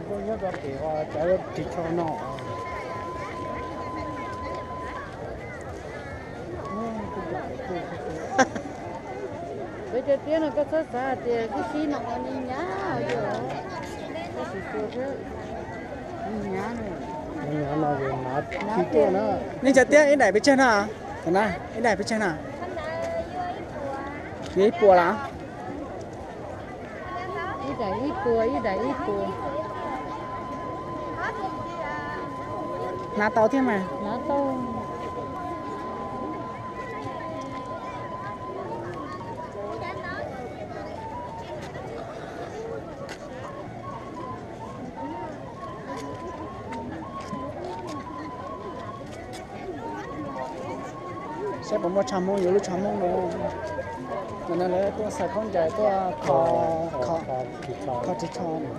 có nhớ cái gì hoa trái thịt cho nó bây giờ tiền nó có sớt xa thì cái gì nó còn đi nhá rồi cái gì tôi thế nhá rồi nhá nó về nát thịt to nữa nên chả tiếc cái này bên trên hả thế nào cái này bên trên hả cái bùa lá ít đấy ít cua ná tàu thế mà nó to sẽ bỏ một trăm mông nhiều lúc trăm mông nữa cho nên là tôi sẽ không chạy tôi kho thịt kho mà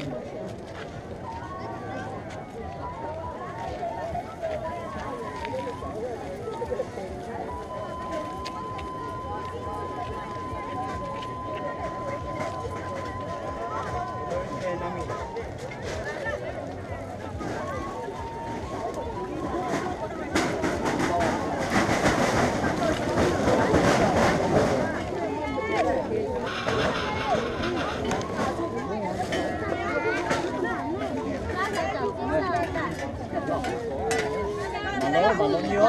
nó nhiều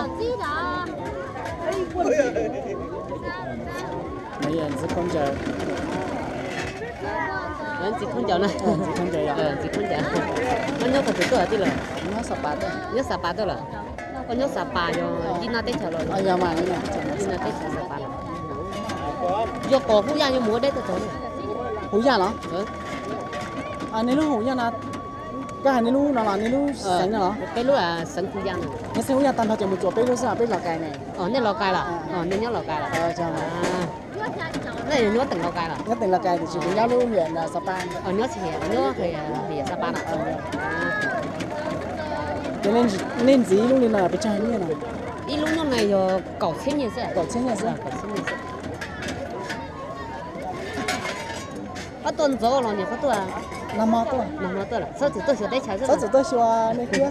mấy anh sẽ không chạy anh chỉ không chọn này chỉ không chạy à chỉ không chọn con nhóc phải tự đi rồi nó sập bát đấy nhóc sạp đó là con nhóc sạp rồi đi na tết chờ rồi ở nhà mà này đi na tết chờ sạp rồi do cổ phú gia như múa đấy tôi thấy hủ nhà nó nếu lúc hủ nhà là cái này lúc nó là lúc sánh nó cái lúc là sánh phú gia này nó sẽ hủ nhà tan thật chỉ một chỗ bên lúc sao bên lò cày này nên lò cay là nên nhóc lò cay là chào này là nhóc tỉnh lò cay là nhất định là cày thì chỉ cùng nhau lúc huyện là Sapa nhóc thì Sapa là cho nên gì lúc này là bị chơi như nào ít lúc nhóc này rồi cẩu xếp như thế cậu chết nhà sao có tuần gió rồi nhỉ có tuần năm mò tôi là sao chỉ tôi sửa tết cháo sao chỉ tôi xua này kia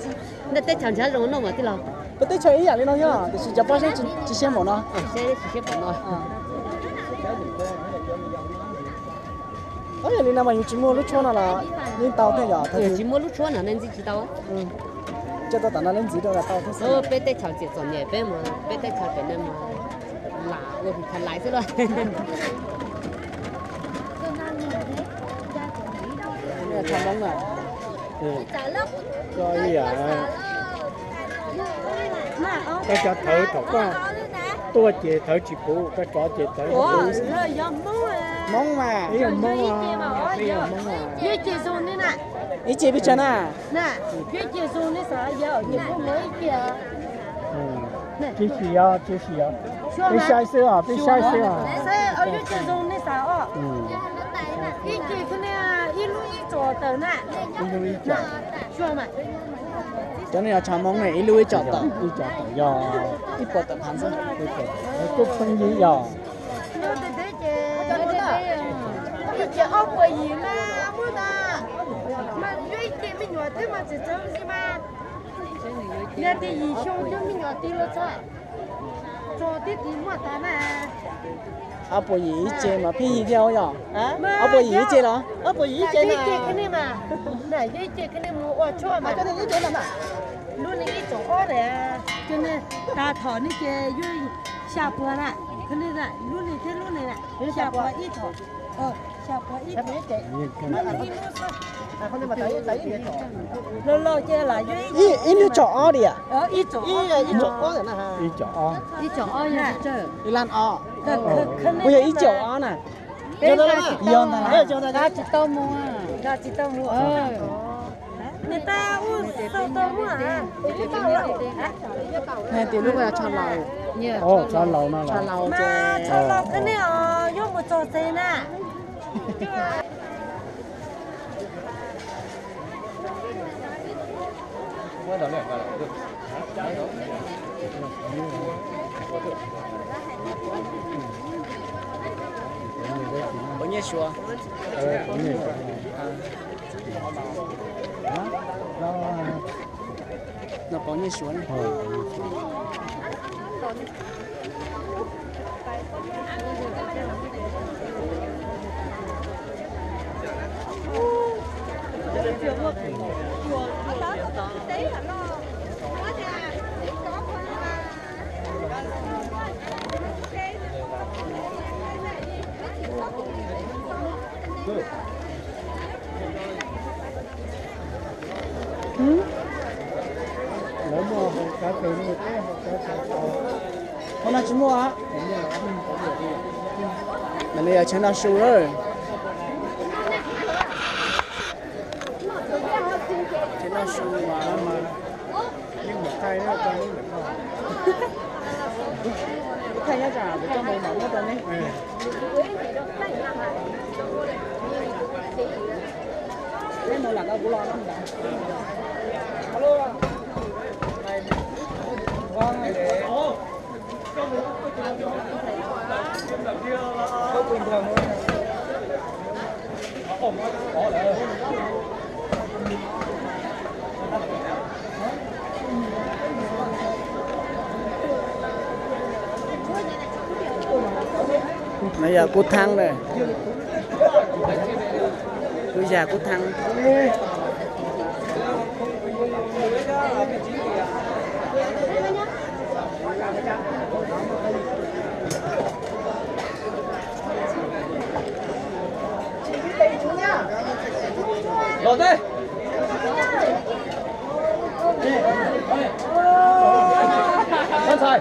nên tết cháo cháo rồi nó mà tí nào tôi tới chơi ý à lên nó nhá thì chỉ bao nhiêu chỉ xem một nó sẽ chỉ xếp một ở đây là mà chỉ mua lúc cho nó là lên tàu thế nhở thôi chỉ mua lúc chua là nên gì chỉ tao cho tôi tận nó lên gì đâu là tàu thế sao bé tết cháo chỉ còn nhẹ bé mà bé tết cháo bé nên mà lạ rồi thì thành lại thế rồi chăm bóng này rồi cái cho thử thọc quá tôi chỉ thử chỉ phụ cái chó chỉ thử móng mà ý là mông à ý là mông à cái chị xuống đi nè ý chị biết chưa nè nè cái chị xuống đi sao giờ thì không mới kìa chỉ bị sai sữa à bị sai sữa à sai ở cái chị xuống đi sao à cái chị cái này ít lúc ít chỗ tới nè chưa mà cho nên là chăm bóng này ý lưu ý chọn tàu đi chọn tàu ít bộ tập hành sao cúc phân gì giờ chị ông bởi gì mà mua ta mà dưới chị mình nhỏ thế mà chỉ chơi gì mà nhà thì gì xong cho mình nhỏ tí là sao cho tí tí mua ta mà à bộ gì chơi mà phi gì theo nhở à bộ gì chơi đó bộ gì chơi nè cái này mà này dưới chị cái này mua ở chỗ mà cái này chơi là mà luôn này cái chỗ ở đấy cho nên ta thọ này chơi dưới xa bữa này cái này là luôn này thế luôn này nè xa bữa ít thọ xa bữa ít lâu lâu chơi lại dưới ít nước chỏ đi à ít chỗ có thể là đi chọn nha chơi đi lan o bây giờ ít chỏ nè cái đó là ion là ra chỉ tao mua người ta uống sao tao mua à nè thì lúc là cho lầu cho lầu nó cho là lầu mà cho lầu cái này dùng một chỗ thế nè bao nhiêu xua nó có như xuống này. Hôm nay chúng mua á? Mình bây giờ trên là su rồi. Trên là su mà nhưng mà thay nó con nó thay nhá chả để cho màu mỏng nó tên đấy. Cái màu là cái củ lon không đã. Alo. Vâng. Không bình thường thôi. Bây giờ cút thăng này. Bây giờ cút thăng. Rồi đây. Thân xài.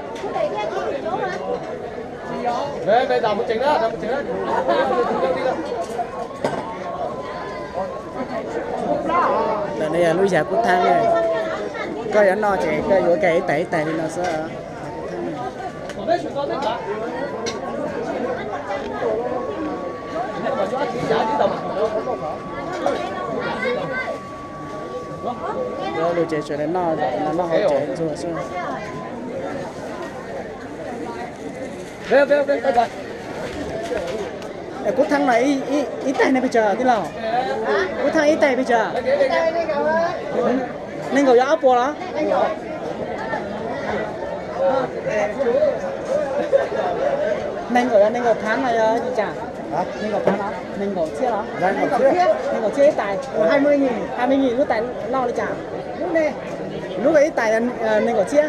Về đào một chỉnh đó, đào một chỉnh đó. Đây là núi già cút thang này. Coi nó no chạy coi vô cái tẩy tẩy thì nó sẽ rồi lưu chạy cho đến nó họ chạy rồi xong. Về đây. Cút thang này ít tay này bây giờ thế nào? Cút thang ít tay bây giờ. Nên gọi áo bò đó. Nên gọi tháng này gì chả? Nên gọi tháng đó. Nên gọi chia đó. Nên gọi chia ít tài. 20.000 lúc tài lo đi chả. Lúc ấy tài nên gọi chia.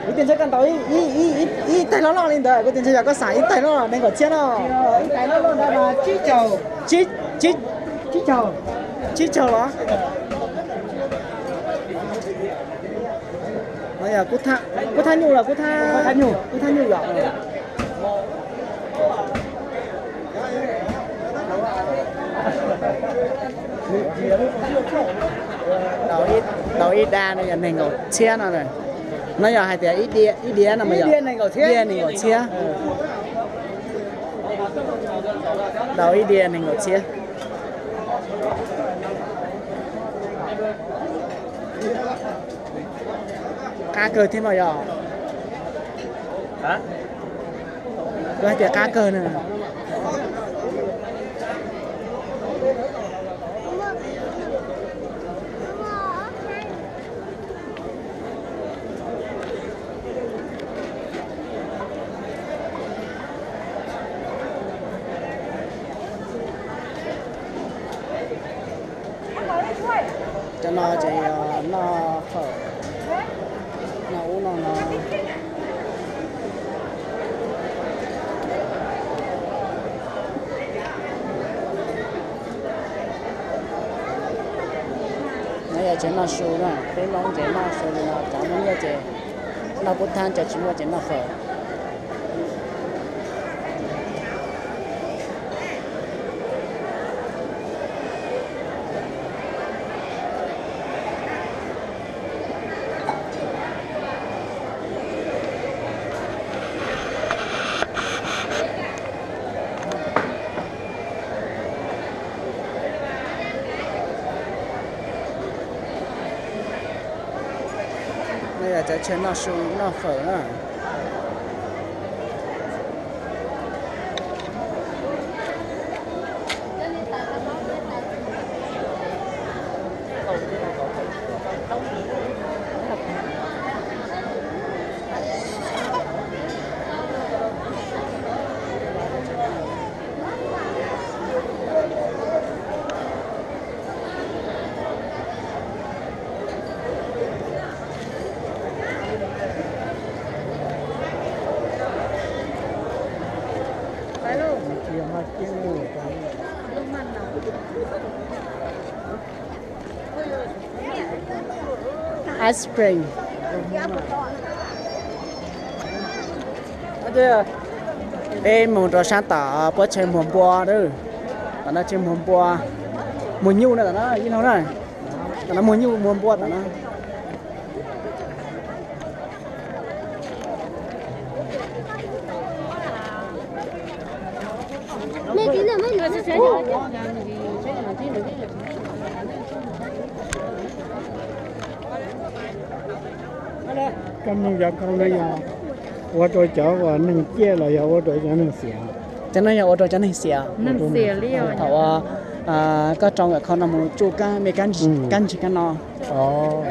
Cái tiền chơi cần tới ít tài lo lên đời. Cái tiền chơi có xài ít tài lo nên gọi chia nó. Ít tài lo luôn là Chí chầu đó. Bây giờ cút tha nhu là cút tha nhu rồi. Đầu ít đa này giờ mình ngồi chia nó này. Nó giờ hai tiền ít đĩa là bây giờ. Đĩa này ngồi chia. Đầu ít đĩa này ngồi chia. Cá cơ thế mà giờ. Hả? Cái tiệc cá cơ này. Cho nó chỉ nó phở nó uống nó nãy giờ chỉ nó sôi rồi cái món chỉ nó sôi là chả muốn như thế nó bút than chỉ mua chỉ nó phở bây giờ cho chân nó sôi nó phở nữa Phải luôn. Chia mà chia luôn. Lúc mình nào. Ice spring. Đây em một trò sáng tạo bữa chơi mồm bò đó, nó chơi mồm bò, mồm nhu này nó như thế này, nó mồm nhu mồm bò nó. Mấy cái này mấy người sẽ chơi nhau. Cảm ơn các bạn đã我做咗話能接了呀，我做咗能寫。真係有我做真係寫。能寫了。頭個種嘅可能冇做緊，未跟住緊咯。哦。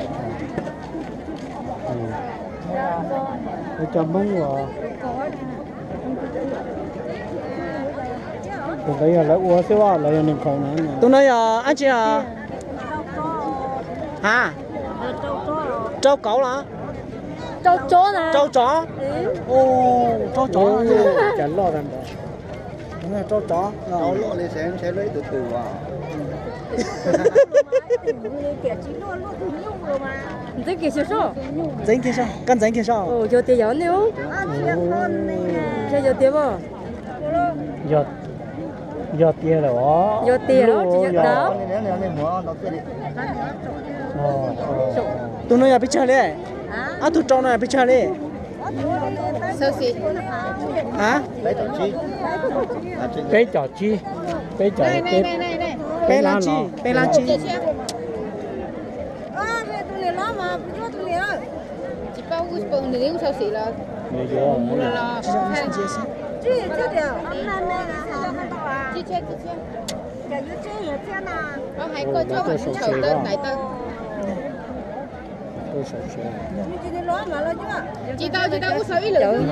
我就懵喎。我哋又嚟，我先話嚟能講呢。到那呀，阿姐啊。嚇？周狗啦。Trâu chó nè. Trâu chó. Ồ, trâu chó. Chẳng lo làm đó. Đúng rồi, trâu chó. Trâu lo thì sẽ lấy từ từ à. Dính kia sao? Dính kia sao? Cần dính kia sao? Ồ, cho tiền giống nữa. Cho cho tiền không? Giờ tiền rồi. Giờ tiền đó, chỉ nhận đó. Tụi nó bị chơi đấy. À, tụi trâu nó bị chơi đấy. Sao xí? Hả? Lấy trò chi? Bé trò chi? Bé trò chi? Bé lan chi? Bé lan chi? Chỉ bao nhiêu bao nhiêu sao xí là? Nhiều vô. Chị chơi. Có hai con cho bạn chầu đơn tại tân. Chị tao có số ít lượng.